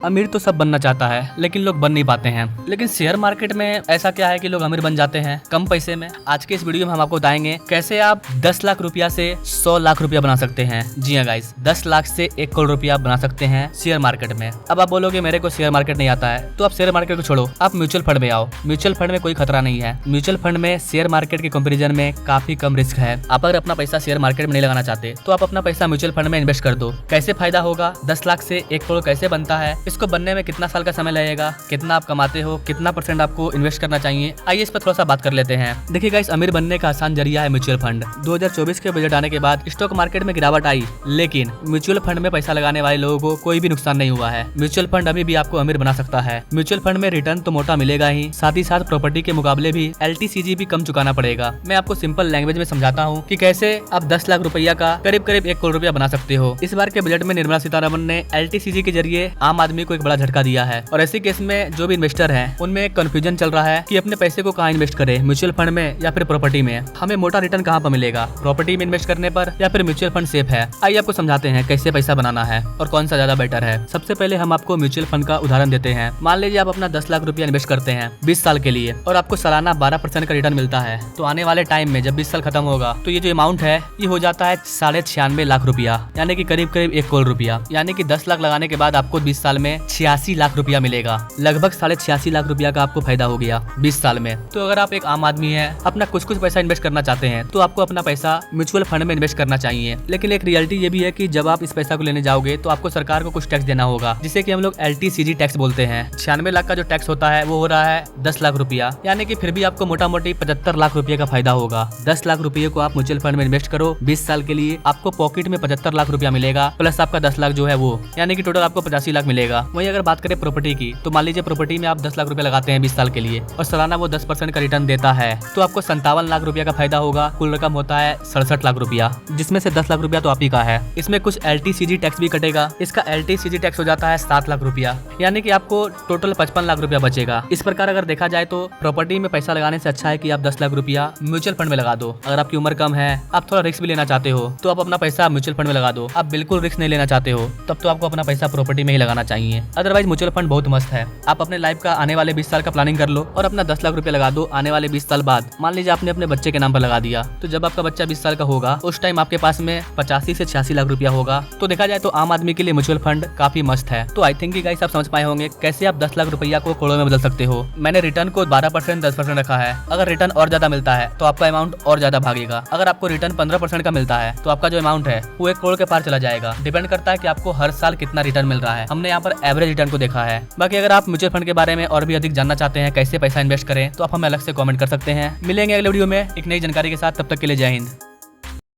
अमीर तो सब बनना चाहता है लेकिन लोग बन नहीं पाते हैं। लेकिन शेयर मार्केट में ऐसा क्या है कि लोग अमीर बन जाते हैं कम पैसे में। आज के इस वीडियो में हम आपको बताएंगे कैसे आप 10 लाख रुपया से 100 लाख रुपया बना सकते हैं। जी हाँ गाइस, 10 लाख से 1 करोड़ रुपया बना सकते हैं शेयर मार्केट में। अब आप बोलोगे मेरे को शेयर मार्केट नहीं आता है, तो आप शेयर मार्केट को छोड़ो, आप म्यूचुअल फंड में आओ। म्यूचुअल फंड में कोई खतरा नहीं है। म्यूचुअल फंड में शेयर मार्केट के कंपेरिजन में काफी कम रिस्क है। आप अगर अपना पैसा शेयर मार्केट में नहीं लगाना चाहते तो आप अपना पैसा म्यूचुअल फंड में इन्वेस्ट कर दो। कैसे फायदा होगा, 10 लाख से 1 करोड़ कैसे बनता है, इसको बनने में कितना साल का समय लगेगा, कितना आप कमाते हो, कितना % आपको इन्वेस्ट करना चाहिए, आइए इस पर थोड़ा सा बात कर लेते हैं। देखिए गाइस, अमीर बनने का आसान जरिया है म्यूचुअल फंड। 2024 के बजट आने के बाद स्टॉक मार्केट में गिरावट आई, लेकिन म्यूचुअल फंड में पैसा लगाने वाले लोगों को कोई भी नुकसान नहीं हुआ है। म्यूचुअल फंड अभी भी आपको अमीर बना सकता है। म्यूचुअल फंड में रिटर्न तो मोटा मिलेगा ही, साथ ही साथ प्रॉपर्टी के मुकाबले भी LTCG भी कम चुकाना पड़ेगा। मैं आपको सिंपल लैंग्वेज में समझाता हूँ कि कैसे आप 10 लाख रुपया का करीब 1 करोड़ रुपया बना सकते हो। इस बार के बजट में निर्मला सीतारमण ने LTCG के जरिए आम आदमी को एक बड़ा झटका दिया है, और ऐसे केस में जो भी इन्वेस्टर हैं उनमें कंफ्यूजन चल रहा है कि अपने पैसे को कहाँ इन्वेस्ट करें, म्यूचुअल फंड में या फिर प्रॉपर्टी में। हमें मोटा रिटर्न कहाँ पर मिलेगा, प्रॉपर्टी में इन्वेस्ट करने पर या फिर म्यूचुअल फंड सेफ है। आइए आपको समझाते हैं कैसे पैसा बनाना है और कौन सा ज्यादा बेटर है। सबसे पहले हम आपको म्यूचुअल फंड का उदाहरण देते हैं। मान लीजिए आप अपना 10 लाख रुपया इन्वेस्ट करते हैं 20 साल के लिए, और आपको सालाना 12% का रिटर्न मिलता है। तो आने वाले टाइम में जब 20 साल खत्म होगा तो ये जो अमाउंट है ये हो जाता है 96.5 लाख रुपया, यानी कि करीब 1 करोड़ रुपया। यानी कि 10 लाख लगाने के बाद आपको 20 साल में 86 लाख रुपया मिलेगा। लगभग 86.5 लाख रुपया का आपको फायदा हो गया 20 साल में। तो अगर आप एक आम आदमी है, अपना कुछ पैसा इन्वेस्ट करना चाहते हैं, तो आपको अपना पैसा म्यूचुअल फंड में इन्वेस्ट करना चाहिए। लेकिन एक रियलिटी ये भी है कि जब आप इस पैसा को लेने जाओगे तो आपको सरकार को कुछ टैक्स देना होगा, जिसे कि हम लोग LTCG टैक्स बोलते हैं। 96 लाख का जो टैक्स होता है वो हो रहा है 10 लाख रुपया, यानी कि फिर भी आपको मोटा मोटी 75 लाख रुपये का फायदा होगा। 10 लाख रुपये को आप म्यूचुअल फंड में इन्वेस्ट करो 20 साल के लिए, आपको पॉकेट में 75 लाख रुपया मिलेगा, प्लस आपका 10 लाख जो है वो, यानी कि टोटल आपको 85 लाख मिलेगा। वहीं अगर बात करें प्रॉपर्टी की, तो मान लीजिए प्रॉपर्टी में आप 10 लाख रुपए लगाते हैं 20 साल के लिए, और सालाना वो 10% का रिटर्न देता है, तो आपको 57 लाख रुपया का फायदा होगा। कुल रकम होता है 67 लाख रुपया, जिसमें से 10 लाख रुपया तो आप ही का है। इसमें कुछ LTCG टैक्स भी कटेगा, इसका LTCG टैक्स हो जाता है 7 लाख रुपया, यानी कि आपको टोटल 55 लाख रुपया बचेगा। इस प्रकार अगर देखा जाए तो प्रॉपर्टी में पैसा लगाने से अच्छा है कि आप 10 लाख रुपया म्यूचुअल फंड में लगा दो। अगर आपकी उम्र कम है, आप थोड़ा रिस्क भी लेना चाहते हो, तो आप अपना पैसा म्यूचुअल फंड में लगा दो। आप बिल्कुल रिस्क नहीं लेना चाहते हो, तब तो आपको अपना पैसा प्रॉपर्टी में ही लगाना चाहिए। अदरवाइज म्यूचुअल फंड बहुत मस्त है। आप अपने लाइफ का आने वाले 20 साल का प्लानिंग कर लो और अपना 10 लाख रुपया लगा दो। आने वाले 20 साल बाद मान लीजिए आपने अपने बच्चे के नाम पर लगा दिया, तो जब आपका बच्चा 20 साल का होगा उस टाइम आपके पास में 85 से 86 लाख रुपया होगा। तो देखा जाए तो आम आदमी के लिए म्यूचुअल फंड काफी मस्त है। तो आई थिंक गाइस आप समझ पाए होंगे कैसे आप 10 लाख रुपया को करोड़ों में बदल सकते हो। मैंने रिटर्न को 12% 10% रखा है। अगर रिटर्न और ज्यादा मिलता है तो आपका अमाउंट और ज्यादा भागेगा। अगर आपको रिटर्न 15% का मिलता है तो आपका जो अमाउंट है वो 1 करोड़ के पार चला जाएगा। डिपेंड करता है कि आपको हर साल कितना रिटर्न मिल रहा है। हमने यहाँ पर एवरेज रिटर्न को देखा है। बाकी अगर आप म्यूचुअल फंड के बारे में और भी अधिक जानना चाहते हैं कैसे पैसा इन्वेस्ट करें, तो आप हमें अलग से कमेंट कर सकते हैं। मिलेंगे अगले वीडियो में एक नई जानकारी के साथ, तब तक के लिए जय हिंद।